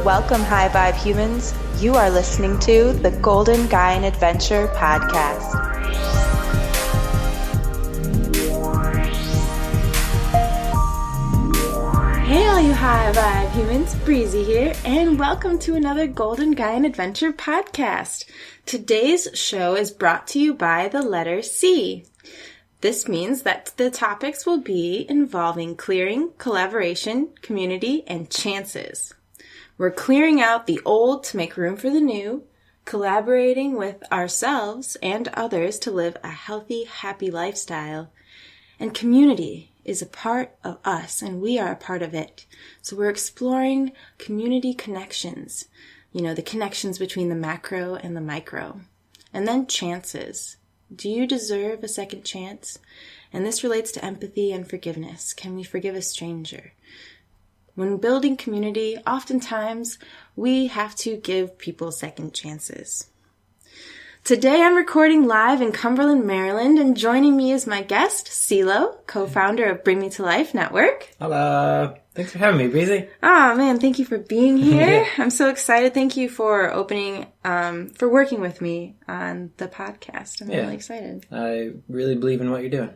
Welcome, high vibe humans. You are listening to the Golden Guyan Adventure podcast. Hey, all you high vibe humans, Breezy here, and welcome to another Golden Guyan Adventure podcast. Today's show is brought to you by the letter C. This means that the topics will be involving clearing, collaboration, community, and chances. We're clearing out the old to make room for the new, collaborating with ourselves and others to live a healthy, happy lifestyle. And community is a part of us, and we are a part of it. So we're exploring community connections, the connections between the macro and the micro. And then chances. Do you deserve a second chance? And this relates to empathy and forgiveness. Can we forgive a stranger? When building community, oftentimes we have to give people second chances. Today I'm recording live in Cumberland, Maryland, and joining me is my guest, CeeLo, co-founder of Bring Me to Life Network. Hello. Thanks for having me, Breezy. Oh man, thank you for being here. Yeah. I'm so excited. Thank you for for working with me on the podcast. I'm really excited. I really believe in what you're doing.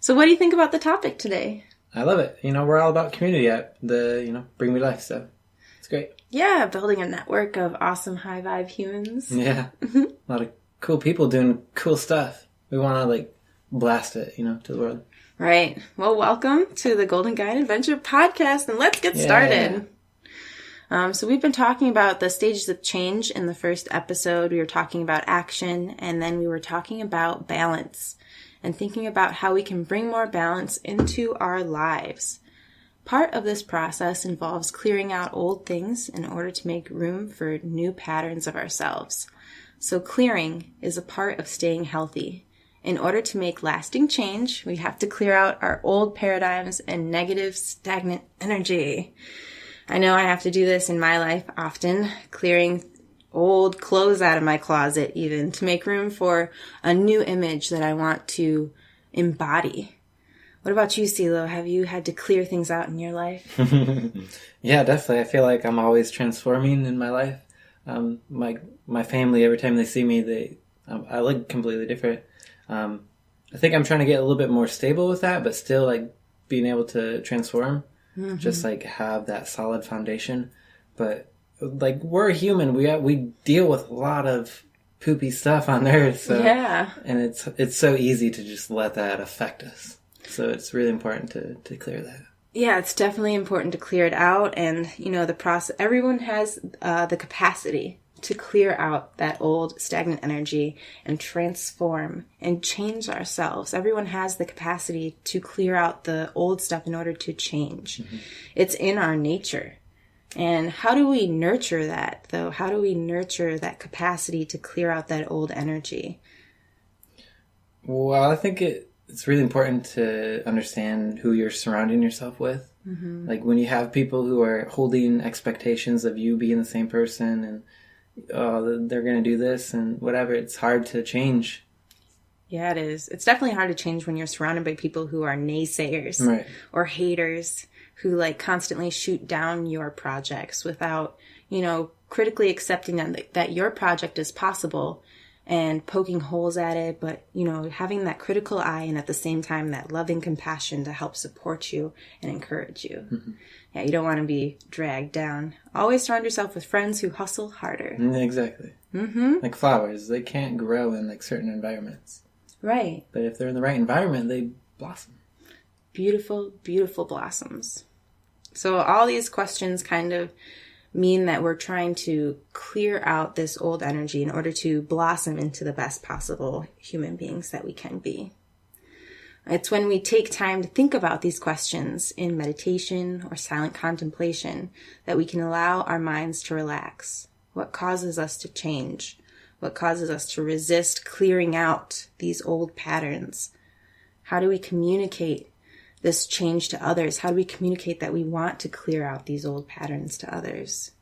So what do you think about the topic today? I love it. We're all about community at the, Bring Me Life, so it's great. Yeah, building a network of awesome high vibe humans. Yeah. A lot of cool people doing cool stuff. We want to, blast it, to the world. Right. Well, welcome to the Golden Guyan Adventure podcast, and let's get started. So we've been talking about the stages of change in the first episode. We were talking about action, and then we were talking about balance and thinking about how we can bring more balance into our lives. Part of this process involves clearing out old things in order to make room for new patterns of ourselves. So clearing is a part of staying healthy. In order to make lasting change, we have to clear out our old paradigms and negative, stagnant energy. I know I have to do this in my life often, clearing old clothes out of my closet even to make room for a new image that I want to embody. What about you, CeeLo? Have you had to clear things out in your life? Yeah, definitely. I feel like I'm always transforming in my life. My family, every time they see me, I look completely different. I think I'm trying to get a little bit more stable with that, but still being able to transform, just have that solid foundation. But we're human, we deal with a lot of poopy stuff on there. So yeah, and it's so easy to just let that affect us. So it's really important to clear that. Yeah, it's definitely important to clear it out, and the process. Everyone has the capacity to clear out that old stagnant energy and transform and change ourselves. Everyone has the capacity to clear out the old stuff in order to change. Mm-hmm. It's in our nature. And how do we nurture that, though? How do we nurture that capacity to clear out that old energy? Well, I think it's really important to understand who you're surrounding yourself with. Mm-hmm. When you have people who are holding expectations of you being the same person and they're going to do this and whatever, it's hard to change. Yeah, it is. It's definitely hard to change when you're surrounded by people who are naysayers, right, or haters who constantly shoot down your projects without, critically accepting that your project is possible and poking holes at it, but, having that critical eye and at the same time that loving compassion to help support you and encourage you. Mm-hmm. Yeah, you don't want to be dragged down. Always surround yourself with friends who hustle harder. Exactly. Mm-hmm. Like flowers, they can't grow in certain environments. Right. But if they're in the right environment, they blossom. Beautiful, beautiful blossoms. So all these questions kind of mean that we're trying to clear out this old energy in order to blossom into the best possible human beings that we can be. It's when we take time to think about these questions in meditation or silent contemplation that we can allow our minds to relax. What causes us to change? What causes us to resist clearing out these old patterns? How do we communicate this change to others? How do we communicate that we want to clear out these old patterns to others?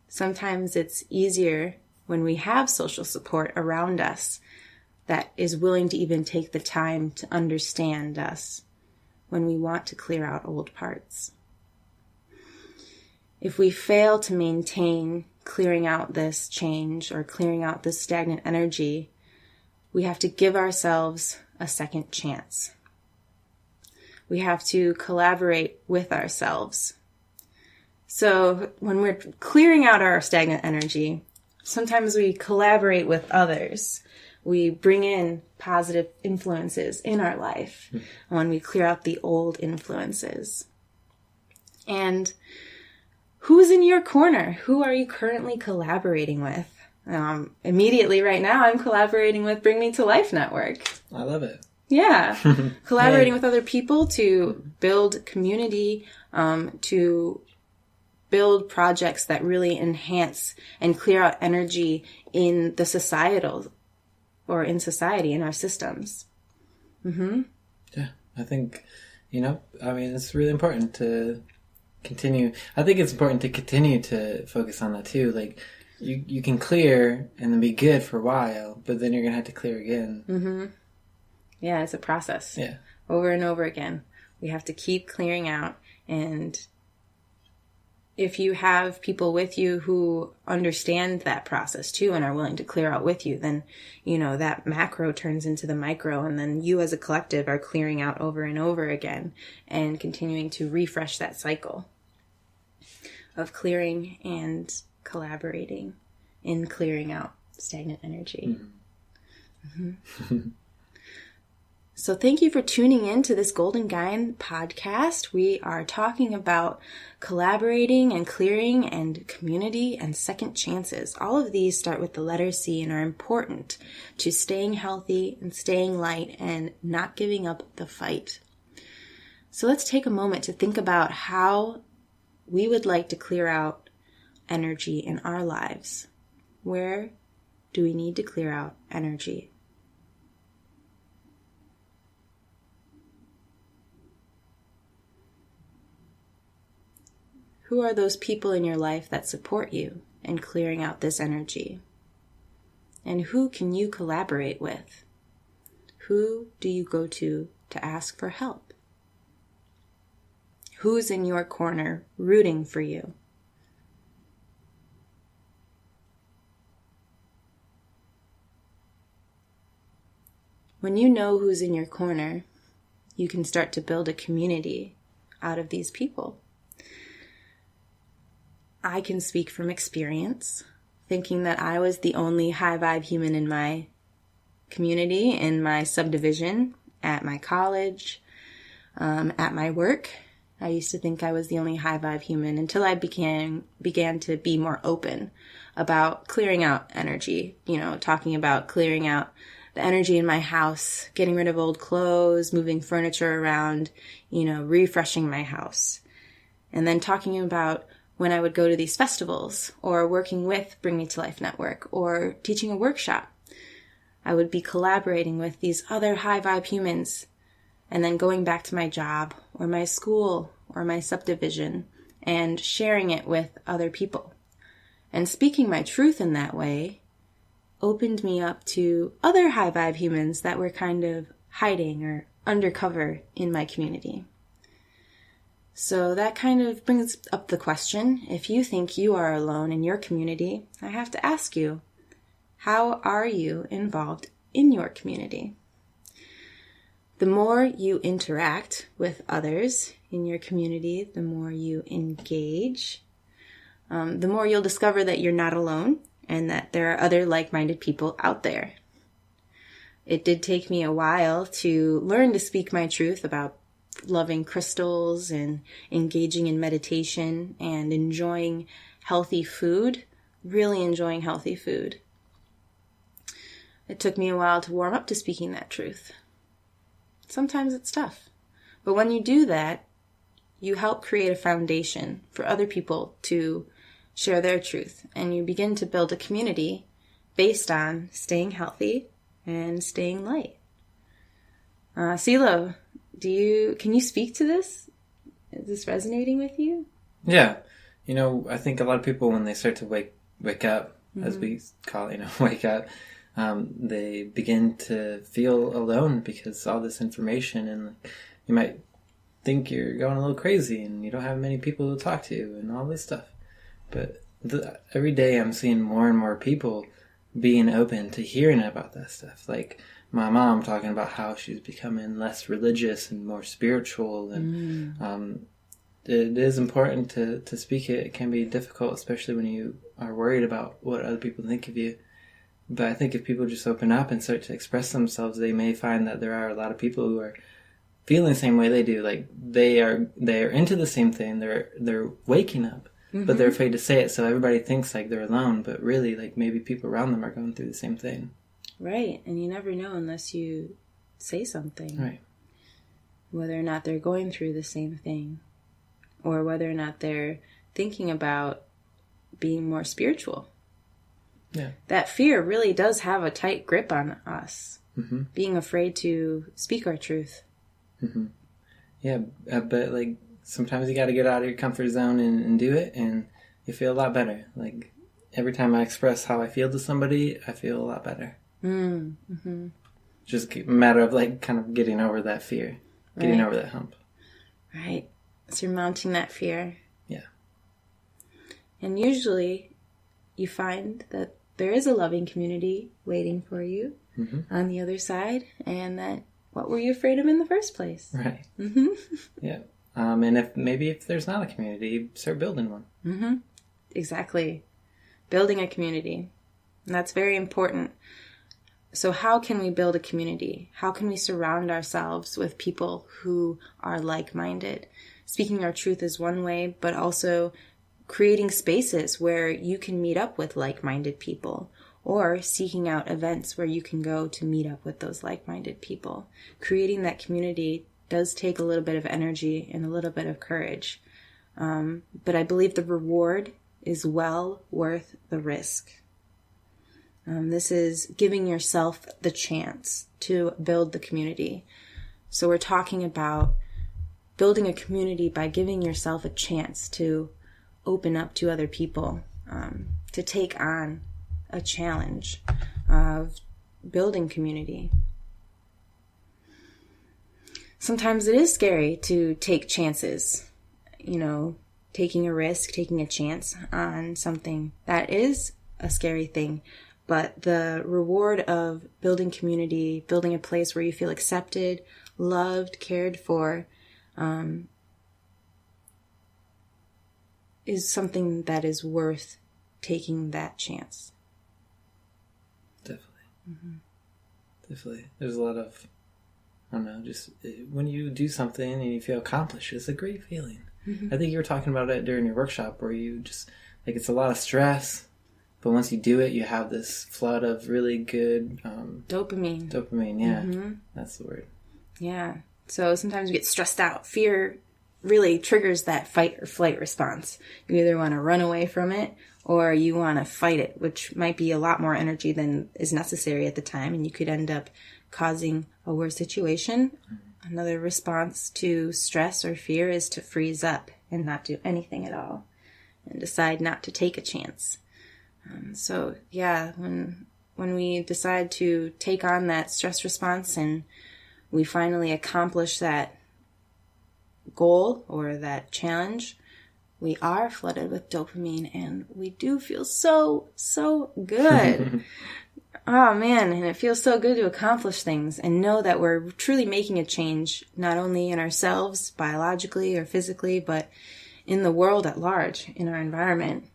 Sometimes it's easier when we have social support around us that is willing to even take the time to understand us when we want to clear out old parts. if we fail to maintain clearing out this change or clearing out this stagnant energy, we have to give ourselves a second chance. We have to collaborate with ourselves. So when we're clearing out our stagnant energy, sometimes we collaborate with others. We bring in positive influences in our life when we clear out the old influences. And who's in your corner? Who are you currently collaborating with? Immediately right now, I'm collaborating with Bring Me to Life Network. I love it. Yeah. Collaborating with other people to build community, to build projects that really enhance and clear out energy in the societal or in society, in our systems. Mm-hmm. Yeah, I think, it's really important to continue. I think it's important to continue to focus on that too. Like, you can clear and then be good for a while, but then you're going to have to clear again. Mm-hmm. Yeah, it's a process. Yeah. Over and over again. We have to keep clearing out. And if you have people with you who understand that process too and are willing to clear out with you, then, that macro turns into the micro, and then you as a collective are clearing out over and over again and continuing to refresh that cycle of clearing and collaborating in clearing out stagnant energy. Mm-hmm. Mm-hmm. So thank you for tuning in to this Golden Guyan podcast. We are talking about collaborating and clearing and community and second chances. All of these start with the letter C and are important to staying healthy and staying light and not giving up the fight. So let's take a moment to think about how we would like to clear out energy in our lives. Where do we need to clear out energy? Who are those people in your life that support you in clearing out this energy? And who can you collaborate with? Who do you go to ask for help? Who's in your corner rooting for you? When you know who's in your corner, you can start to build a community out of these people. I can speak from experience, thinking that I was the only high vibe human in my community, in my subdivision, at my college, at my work. I used to think I was the only high vibe human until I began to be more open about clearing out energy, talking about clearing out the energy in my house, getting rid of old clothes, moving furniture around, refreshing my house. And then talking about when I would go to these festivals or working with Bring Me to Life Network or teaching a workshop. I would be collaborating with these other high vibe humans and then going back to my job or my school or my subdivision and sharing it with other people. And speaking my truth in that way opened me up to other high vibe humans that were kind of hiding or undercover in my community. So that kind of brings up the question, if you think you are alone in your community, I have to ask you, how are you involved in your community? The more you interact with others in your community, the more you engage, the more you'll discover that you're not alone and that there are other like-minded people out there. It did take me a while to learn to speak my truth about loving crystals and engaging in meditation and enjoying healthy food, really enjoying healthy food. It took me a while to warm up to speaking that truth. Sometimes it's tough, but when you do that, you help create a foundation for other people to share their truth, and you begin to build a community based on staying healthy and staying light. CeeLo, can you speak to this? Is this resonating with you? Yeah. I think a lot of people, when they start to wake up, as we call it, wake up, they begin to feel alone because all this information, and you might think you're going a little crazy and you don't have many people to talk to and all this stuff. But every day I'm seeing more and more people being open to hearing about that stuff. Like my mom talking about how she's becoming less religious and more spiritual. And it is important to speak it. It can be difficult, especially when you are worried about what other people think of you. But I think if people just open up and start to express themselves, they may find that there are a lot of people who are feeling the same way they do. Like they are into the same thing. They're waking up, but they're afraid to say it. So everybody thinks like they're alone, but really like maybe people around them are going through the same thing. Right. And you never know unless you say something. Right. Whether or not they're going through the same thing, or whether or not they're thinking about being more spiritual. Yeah. That fear really does have a tight grip on us. Mm-hmm. Being afraid to speak our truth. Mm-hmm. Yeah, but like sometimes you got to get out of your comfort zone and do it, and you feel a lot better. Like every time I express how I feel to somebody, I feel a lot better. Mm-hmm. Just a matter of like kind of getting over that fear, getting over that hump. Right. Surmounting that fear. Yeah. And usually you find that there is a loving community waiting for you on the other side, and that what were you afraid of in the first place? Right. Mm-hmm. Yeah. And if there's not a community, start building one. Mm-hmm. Exactly. Building a community. And that's very important. So how can we build a community? How can we surround ourselves with people who are like-minded? Speaking our truth is one way, but also creating spaces where you can meet up with like-minded people, or seeking out events where you can go to meet up with those like-minded people. Creating that community does take a little bit of energy and a little bit of courage. But I believe the reward is well worth the risk. This is giving yourself the chance to build the community. So we're talking about building a community by giving yourself a chance to open up to other people, to take on a challenge of building community. Sometimes it is scary to take chances, taking a risk, taking a chance on something. That is a scary thing. But the reward of building community, building a place where you feel accepted, loved, cared for, is something that is worth taking that chance. Definitely. Mm-hmm. Definitely. There's a lot of, I don't know, just when you do something and you feel accomplished, it's a great feeling. Mm-hmm. I think you were talking about it during your workshop where you just, like, it's a lot of stress. But once you do it, you have this flood of really good... dopamine. Dopamine, yeah. Mm-hmm. That's the word. Yeah. So sometimes you get stressed out. Fear really triggers that fight or flight response. You either want to run away from it or you want to fight it, which might be a lot more energy than is necessary at the time. And you could end up causing a worse situation. Mm-hmm. Another response to stress or fear is to freeze up and not do anything at all and decide not to take a chance. So yeah, when we decide to take on that stress response and we finally accomplish that goal or that challenge, we are flooded with dopamine and we do feel so good. Oh man, and it feels so good to accomplish things and know that we're truly making a change, not only in ourselves, biologically or physically, but in the world at large, in our environment.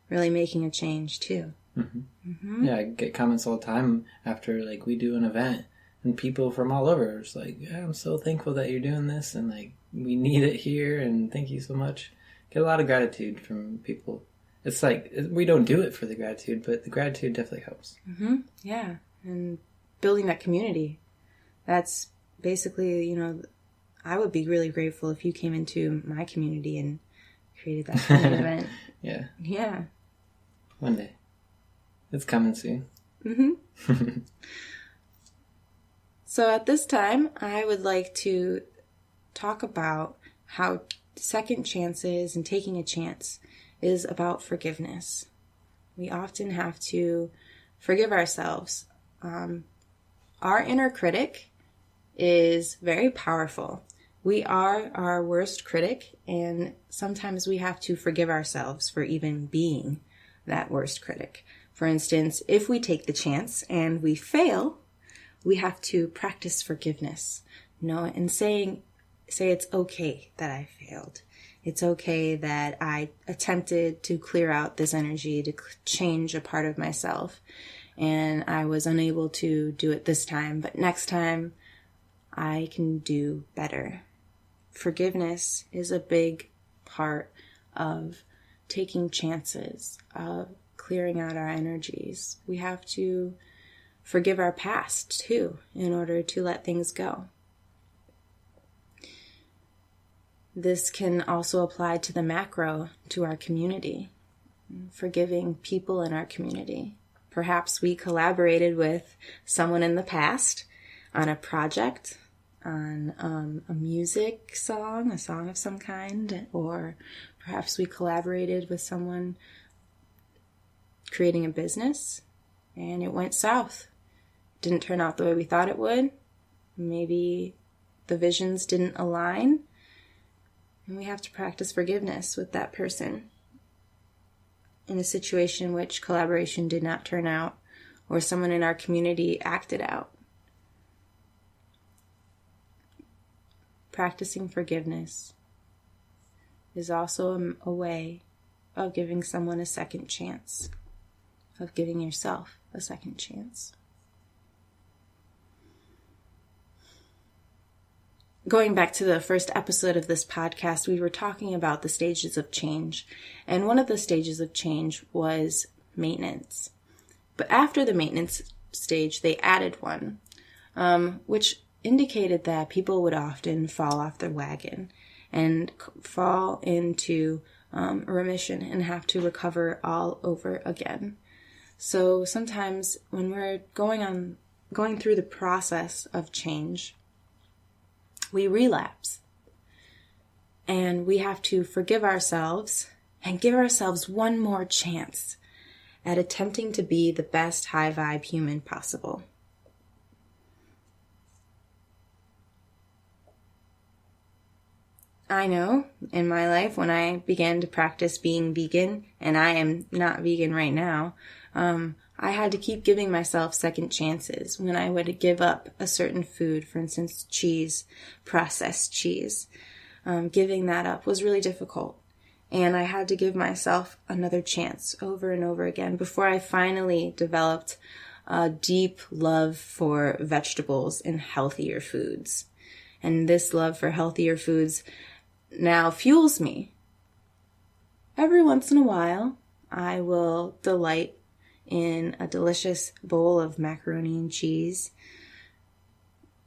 Really making a change too. Mm-hmm. Mm-hmm. Yeah, I get comments all the time after like we do an event, and people from all over are just like, "Yeah, I'm so thankful that you're doing this, and like we need it here, and thank you so much." Get a lot of gratitude from people. It's like we don't do it for the gratitude, but the gratitude definitely helps. Mm-hmm. Yeah, and building that community. That's basically, I would be really grateful if you came into my community and created that kind of event. Yeah. Yeah. One day. It's coming soon. Mm-hmm. So at this time, I would like to talk about how second chances and taking a chance is about forgiveness. We often have to forgive ourselves. Our inner critic is very powerful. We are our worst critic, and sometimes we have to forgive ourselves for even being that worst critic. For instance, if we take the chance and we fail, we have to practice forgiveness, and say it's okay that I failed. It's okay that I attempted to clear out this energy, to change a part of myself, and I was unable to do it this time, but next time I can do better. Forgiveness is a big part of taking chances, of clearing out our energies. We have to forgive our past too in order to let things go. This can also apply to the macro, to our community, forgiving people in our community. Perhaps we collaborated with someone in the past on a project, on a music song, a song of some kind, or perhaps we collaborated with someone creating a business and it went south. Didn't turn out the way we thought it would. Maybe the visions didn't align. And we have to practice forgiveness with that person in a situation in which collaboration did not turn out or someone in our community acted out. Practicing forgiveness is also a way of giving someone a second chance, of giving yourself a second chance. Going back to the first episode of this podcast, we were talking about the stages of change, and one of the stages of change was maintenance. But after the maintenance stage, they added one, which indicated that people would often fall off their wagon and fall into remission and have to recover all over again. So sometimes when we're going through the process of change, we relapse. And we have to forgive ourselves and give ourselves one more chance at attempting to be the best high vibe human possible. I know in my life when I began to practice being vegan, and I am not vegan right now, I had to keep giving myself second chances when I would give up a certain food, for instance, cheese, processed cheese. Giving that up was really difficult. And I had to give myself another chance over and over again before I finally developed a deep love for vegetables and healthier foods. And this love for healthier foods now fuels me. Every once in a while, I will delight in a delicious bowl of macaroni and cheese,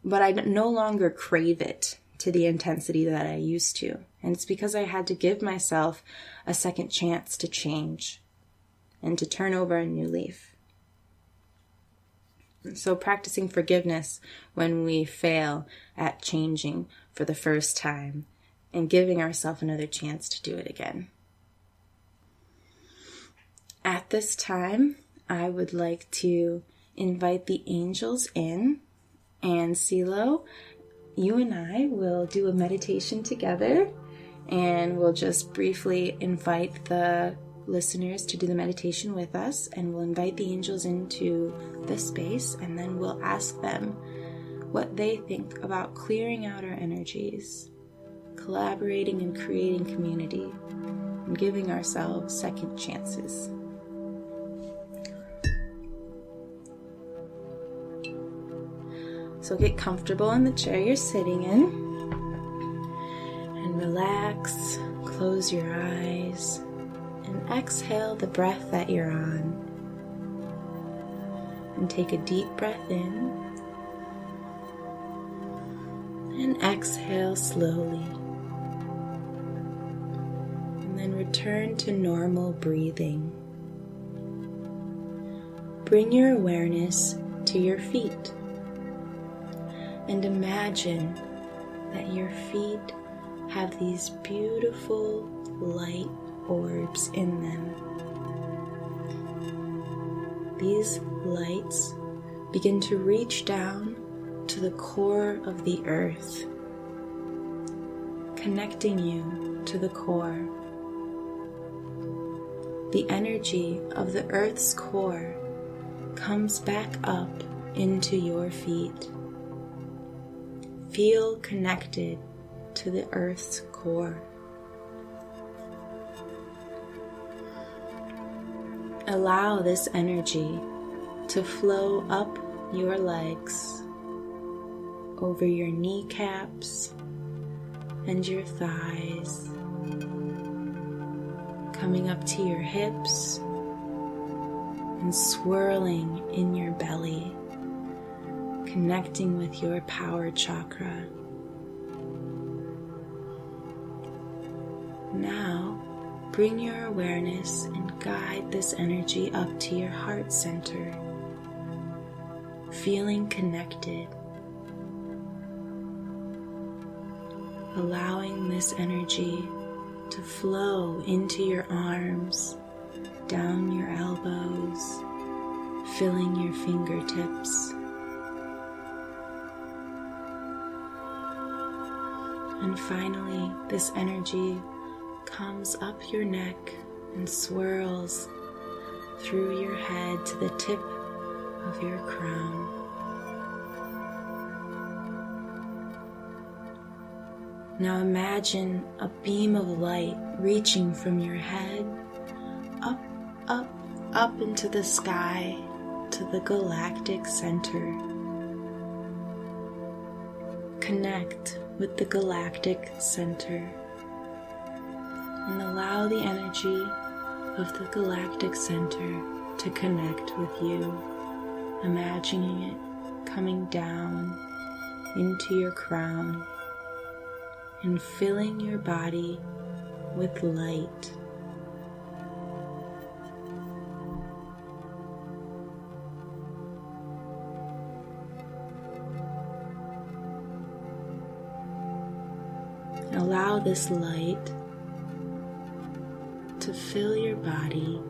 but I no longer crave it to the intensity that I used to. And it's because I had to give myself a second chance to change and to turn over a new leaf. And so practicing forgiveness when we fail at changing for the first time and giving ourselves another chance to do it again. At this time, I would like to invite the angels in, and CeeLo, you and I will do a meditation together, and we'll just briefly invite the listeners to do the meditation with us, and we'll invite the angels into the space, and then we'll ask them what they think about clearing out our energies, collaborating and creating community, and giving ourselves second chances. So get comfortable in the chair you're sitting in and relax, close your eyes, and exhale the breath that you're on. And take a deep breath in and exhale slowly. And then return to normal breathing. Bring your awareness to your feet. And imagine that your feet have these beautiful light orbs in them. These lights begin to reach down to the core of the earth, connecting you to the core. The energy of the earth's core comes back up into your feet. Feel connected to the earth's core. Allow this energy to flow up your legs, over your kneecaps and your thighs, coming up to your hips and swirling in your belly, connecting with your power chakra. Now, bring your awareness and guide this energy up to your heart center, feeling connected, allowing this energy to flow into your arms, down your elbows, filling your fingertips. And finally, this energy comes up your neck and swirls through your head to the tip of your crown. Now imagine a beam of light reaching from your head up, up, up into the sky to the galactic center. Connect with the galactic center and allow the energy of the galactic center to connect with you, imagining it coming down into your crown and filling your body with light. Allow this light to fill your body,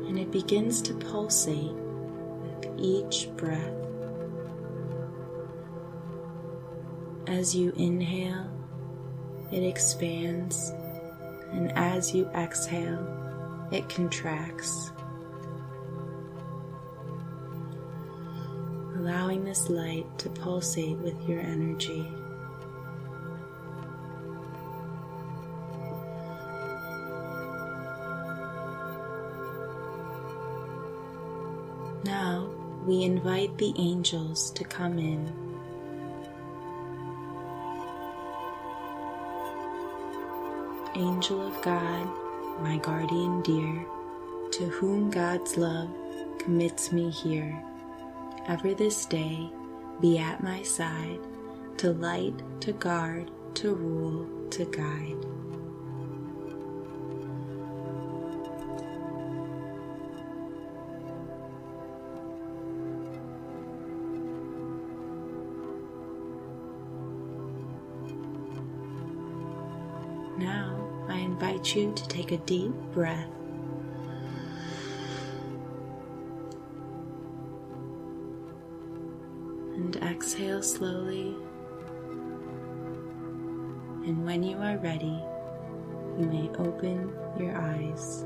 and it begins to pulsate with each breath. As you inhale, it expands, and as you exhale, it contracts. Allowing this light to pulsate with your energy. Now we invite the angels to come in. Angel of God, my guardian dear, to whom God's love commits me here, ever this day be at my side, to light, to guard, to rule, to guide. Now, I invite you to take a deep breath and exhale slowly. And when you are ready, you may open your eyes.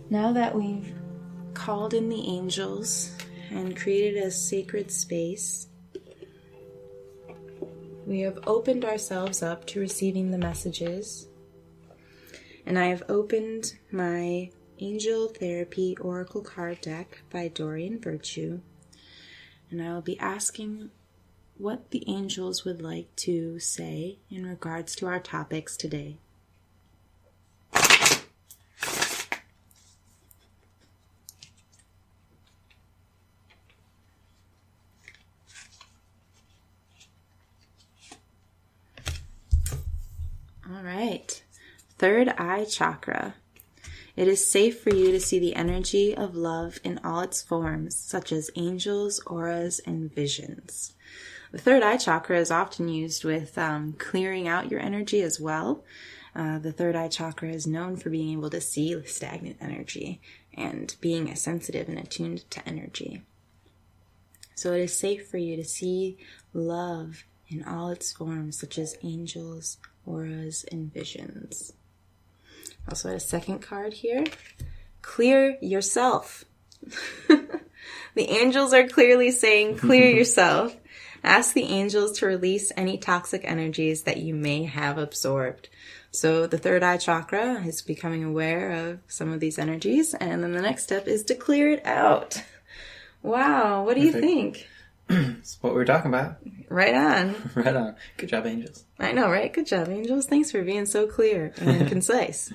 Now that we've called in the angels and created a sacred space, we have opened ourselves up to receiving the messages, and I have opened my Angel Therapy Oracle card deck by Dorian Virtue, and I will be asking what the angels would like to say in regards to our topics today. All right, third eye chakra. It is safe for you to see the energy of love in all its forms, such as angels, auras, and visions. The third eye chakra is often used with clearing out your energy as well. The third eye chakra is known for being able to see stagnant energy and being sensitive and attuned to energy. So it is safe for you to see love in all its forms, such as angels, auras, and visions. Also had a second card here. Clear yourself. The angels are clearly saying, clear yourself. Ask the angels to release any toxic energies that you may have absorbed. So the third eye chakra is becoming aware of some of these energies, and then the next step is to clear it out. Wow, what do you think? That's what we were talking about. Right on. Right on. Good job, angels. I know, right? Good job, angels. Thanks for being so clear and concise.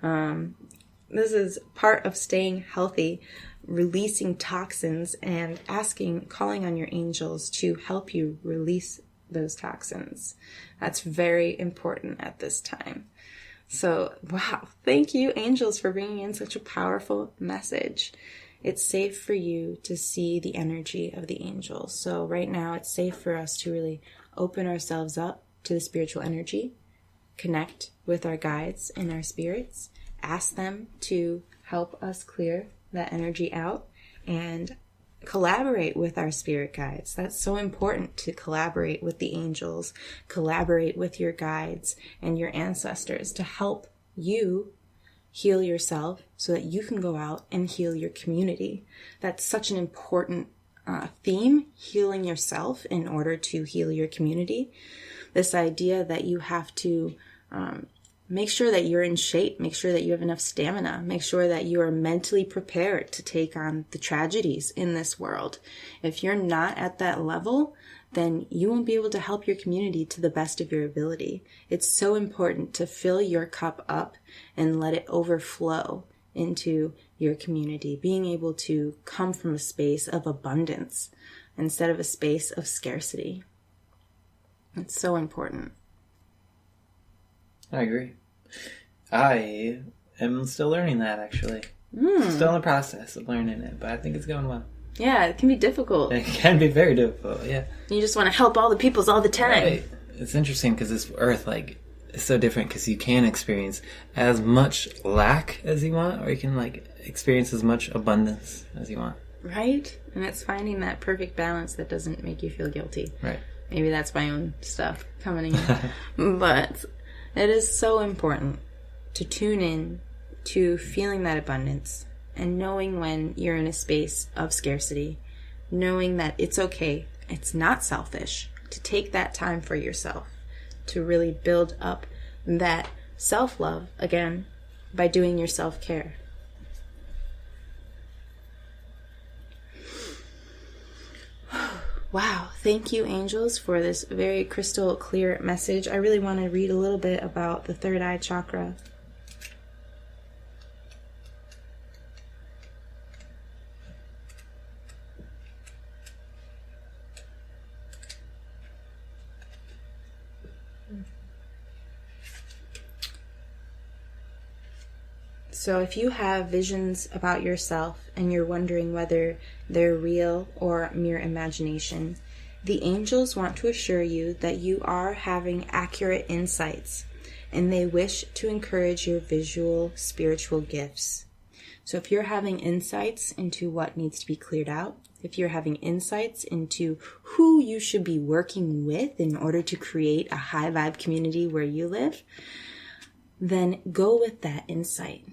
This is part of staying healthy, releasing toxins, and calling on your angels to help you release those toxins. That's very important at this time. So, wow, thank you, angels, for bringing in such a powerful message. It's safe for you to see the energy of the angels. So right now, it's safe for us to really open ourselves up to the spiritual energy, connect with our guides and our spirits, ask them to help us clear that energy out, and collaborate with our spirit guides. That's so important, to collaborate with the angels, collaborate with your guides and your ancestors to help you heal yourself so that you can go out and heal your community. That's such an important theme, healing yourself in order to heal your community. This idea that you have to make sure that you're in shape, make sure that you have enough stamina, make sure that you are mentally prepared to take on the tragedies in this world. If you're not at that level, then you won't be able to help your community to the best of your ability. It's so important to fill your cup up and let it overflow into your community, being able to come from a space of abundance instead of a space of scarcity. It's so important. I agree. I am still learning that, actually. Still in the process of learning it, but I think it's going well. Yeah, it can be difficult. It can be very difficult, yeah. You just want to help all the peoples all the time. Right. It's interesting because this earth, is so different because you can experience as much lack as you want, or you can, experience as much abundance as you want. Right? And it's finding that perfect balance that doesn't make you feel guilty. Right. Maybe that's my own stuff coming in. But it is so important to tune in to feeling that abundance and knowing when you're in a space of scarcity, knowing that it's okay, it's not selfish to take that time for yourself, to really build up that self-love again by doing your self-care. Wow, thank you, angels, for this very crystal clear message. I really want to read a little bit about the third eye chakra. So if you have visions about yourself and you're wondering whether they're real or mere imagination, the angels want to assure you that you are having accurate insights, and they wish to encourage your visual spiritual gifts. So if you're having insights into what needs to be cleared out, if you're having insights into who you should be working with in order to create a high vibe community where you live, then go with that insight.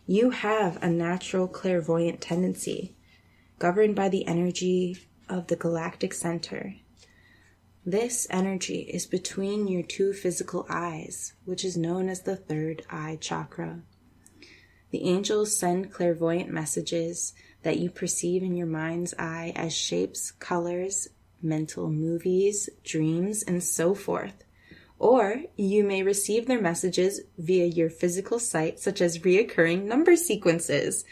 You have a natural clairvoyant tendency governed by the energy of the galactic center. This energy is between your two physical eyes, which is known as the third eye chakra. The angels send clairvoyant messages that you perceive in your mind's eye as shapes, colors, mental movies, dreams, and so forth. Or you may receive their messages via your physical sight, such as reoccurring number sequences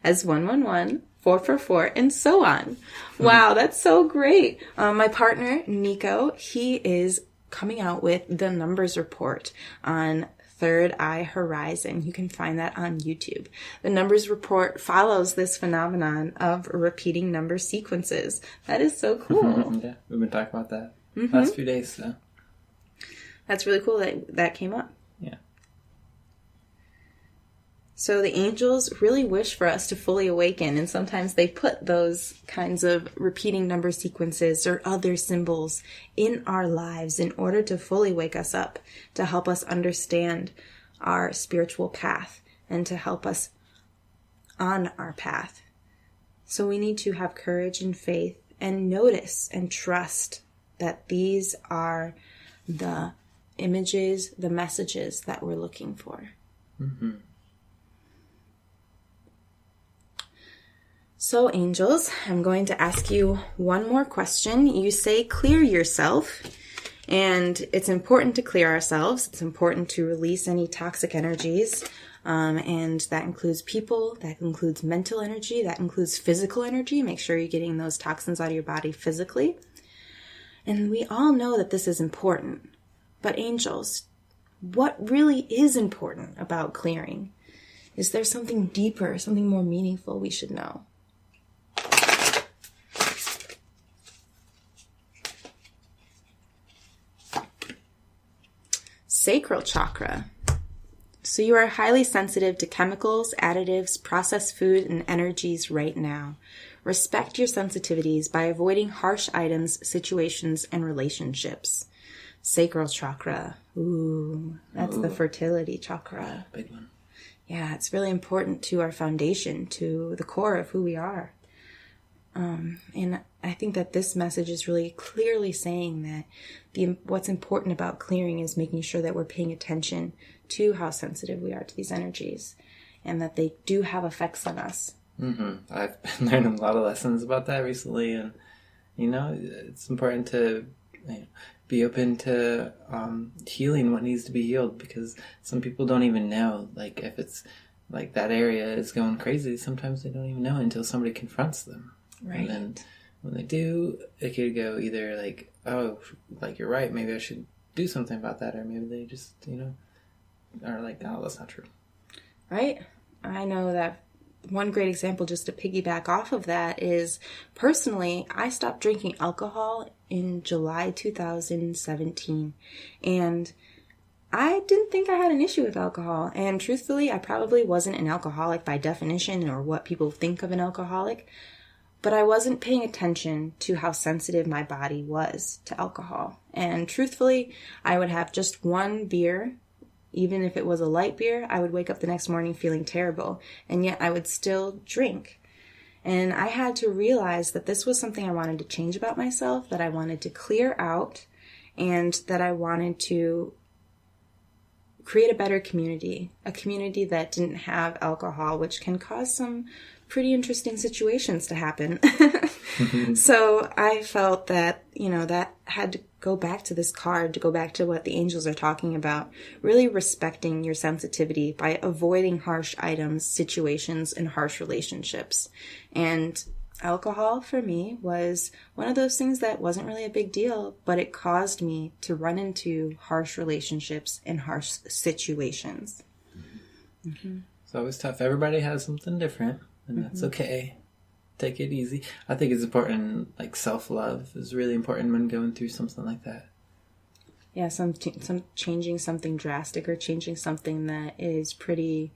as 111, 444, and so on. Wow, that's so great. My partner, Nico, he is coming out with the numbers report on Third Eye Horizon. You can find that on YouTube. The numbers report follows this phenomenon of repeating number sequences. That is so cool. Yeah, we've been talking about that last few days, so. That's really cool that came up. Yeah. So the angels really wish for us to fully awaken, and sometimes they put those kinds of repeating number sequences or other symbols in our lives in order to fully wake us up, to help us understand our spiritual path and to help us on our path. So we need to have courage and faith and notice and trust that these are the images, the messages that we're looking for. Mm-hmm. So, angels, I'm going to ask you one more question. You say clear yourself, and it's important to clear ourselves. It's important to release any toxic energies, and that includes people, that includes mental energy, that includes physical energy. Make sure you're getting those toxins out of your body physically. And we all know that this is important. But angels, what really is important about clearing? Is there something deeper, something more meaningful we should know? Sacral chakra. So you are highly sensitive to chemicals, additives, processed food, and energies right now. Respect your sensitivities by avoiding harsh items, situations, and relationships. Sacral chakra. Ooh, that's the fertility chakra. Big one. Yeah, it's really important to our foundation, to the core of who we are. And I think that this message is really clearly saying that what's important about clearing is making sure that we're paying attention to how sensitive we are to these energies and that they do have effects on us. Mm-hmm. I've been learning a lot of lessons about that recently, and it's important to be open to healing what needs to be healed, because some people don't even know, like, if it's like that area is going crazy. Sometimes they don't even know until somebody confronts them. Right. And then when they do, it could go either like, oh, like, you're right, maybe I should do something about that, or maybe they just are like, oh, that's not true. Right. I know that one great example, just to piggyback off of that, is personally, I stopped drinking alcohol in July 2017. And I didn't think I had an issue with alcohol. And truthfully, I probably wasn't an alcoholic by definition or what people think of an alcoholic. But I wasn't paying attention to how sensitive my body was to alcohol. And truthfully, I would have just one beer. Even if it was a light beer, I would wake up the next morning feeling terrible, and yet I would still drink. And I had to realize that this was something I wanted to change about myself, that I wanted to clear out, and that I wanted to create a better community, a community that didn't have alcohol, which can cause some pretty interesting situations to happen. So I felt that, that had to go back to this card, to go back to what the angels are talking about, really respecting your sensitivity by avoiding harsh items, situations, and harsh relationships. And alcohol for me was one of those things that wasn't really a big deal, but it caused me to run into harsh relationships and harsh situations. Mm-hmm. It's always tough. Everybody has something different, and that's okay. Take it easy. I think it's important, like, self-love is really important when going through something like that. Yeah, some changing something drastic or changing something that is pretty,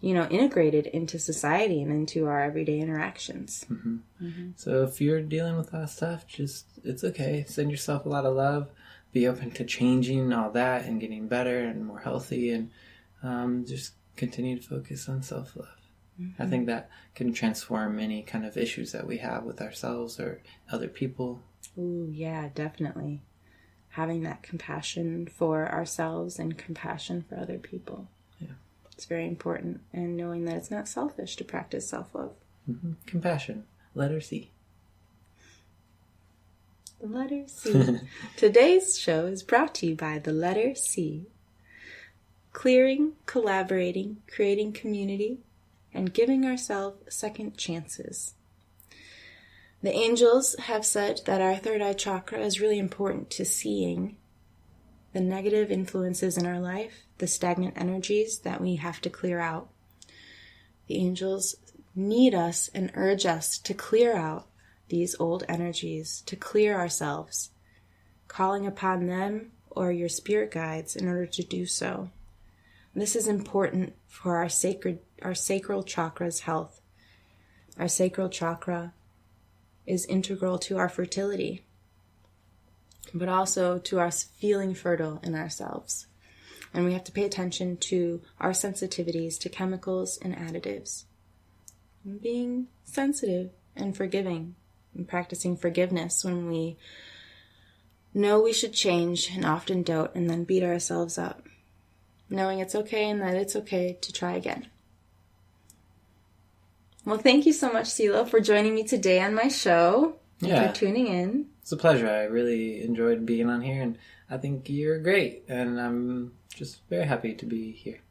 integrated into society and into our everyday interactions. Mm-hmm. Mm-hmm. So if you're dealing with that stuff, it's okay. Send yourself a lot of love. Be open to changing all that and getting better and more healthy, and just continue to focus on self-love. I think that can transform any kind of issues that we have with ourselves or other people. Ooh, yeah, definitely. Having that compassion for ourselves and compassion for other people. Yeah. It's very important. And knowing that it's not selfish to practice self-love. Mm-hmm. Compassion. Letter C. The letter C. Today's show is brought to you by the letter C. Clearing, collaborating, creating community, and giving ourselves second chances. The angels have said that our third eye chakra is really important to seeing the negative influences in our life, the stagnant energies that we have to clear out. The angels need us and urge us to clear out these old energies, to clear ourselves, calling upon them or your spirit guides in order to do so. This is important for our sacred our sacral chakra's health. Our sacral chakra is integral to our fertility, but also to us feeling fertile in ourselves. And we have to pay attention to our sensitivities to chemicals and additives. And being sensitive and forgiving, and practicing forgiveness when we know we should change and often don't, and then beat ourselves up. Knowing it's okay and that it's okay to try again. Well, thank you so much, CeeLo, for joining me today on my show. And for tuning in. It's a pleasure. I really enjoyed being on here, and I think you're great, and I'm just very happy to be here.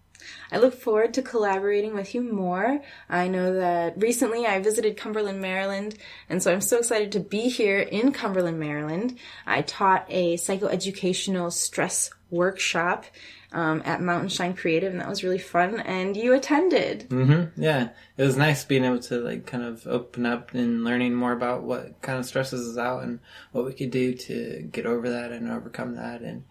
I look forward to collaborating with you more. I know that recently I visited Cumberland, Maryland, and so I'm so excited to be here in Cumberland, Maryland. I taught a psychoeducational stress workshop at Mountain Shine Creative, and that was really fun, and you attended. Mm-hmm. Yeah, it was nice being able to kind of open up and learning more about what kind of stresses us out and what we could do to get over that and overcome that, and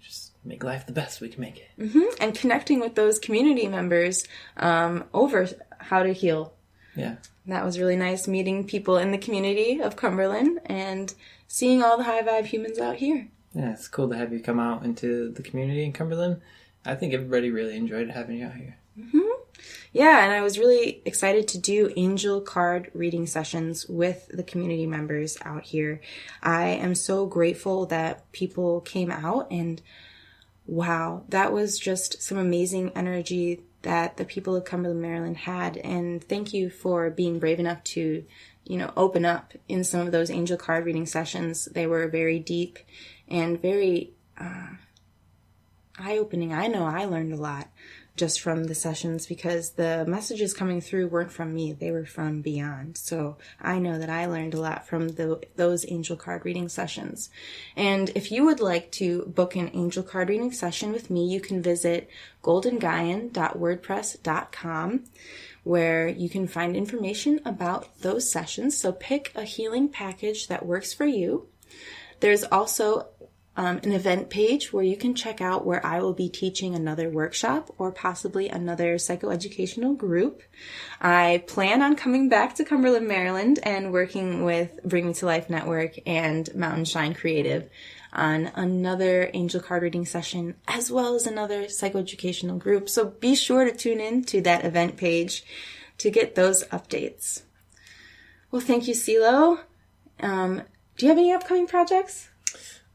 just make life the best we can make it. Mm-hmm. And connecting with those community members over how to heal. Yeah. That was really nice, meeting people in the community of Cumberland and seeing all the high vibe humans out here. Yeah, it's cool to have you come out into the community in Cumberland. I think everybody really enjoyed having you out here. Mm-hmm. Yeah, and I was really excited to do angel card reading sessions with the community members out here. I am so grateful that people came out, and wow, that was just some amazing energy that the people of Cumberland, Maryland had. And thank you for being brave enough to, open up in some of those angel card reading sessions. They were very deep and very eye-opening. I know I learned a lot just from the sessions because the messages coming through weren't from me. They were from beyond. So I know that I learned a lot from those angel card reading sessions. And if you would like to book an angel card reading session with me, you can visit goldengaian.wordpress.com, where you can find information about those sessions. So pick a healing package that works for you. There's also an event page where you can check out where I will be teaching another workshop or possibly another psychoeducational group. I plan on coming back to Cumberland, Maryland and working with Bring Me to Life Network and Mountain Shine Creative on another angel card reading session as well as another psychoeducational group. So be sure to tune in to that event page to get those updates. Well, thank you, CeeLo. Do you have any upcoming projects?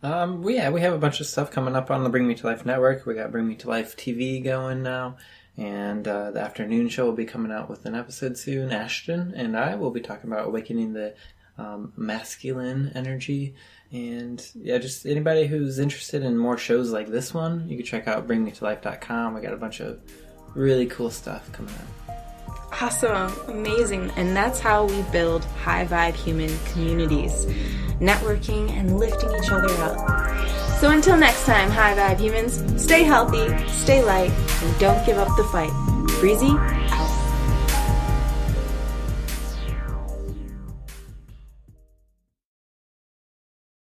We have a bunch of stuff coming up on the Bring Me to Life Network. We got Bring Me to Life TV going now, and the afternoon show will be coming out with an episode soon. Ashton and I will be talking about awakening the masculine energy, and just anybody who's interested in more shows like this one, you can check out bringmetolife.com. We got a bunch of really cool stuff coming up. Awesome, amazing, and that's how we build high vibe human communities. Networking and lifting each other up. So until next time, high vibe humans, stay healthy, stay light, and don't give up the fight. Breezy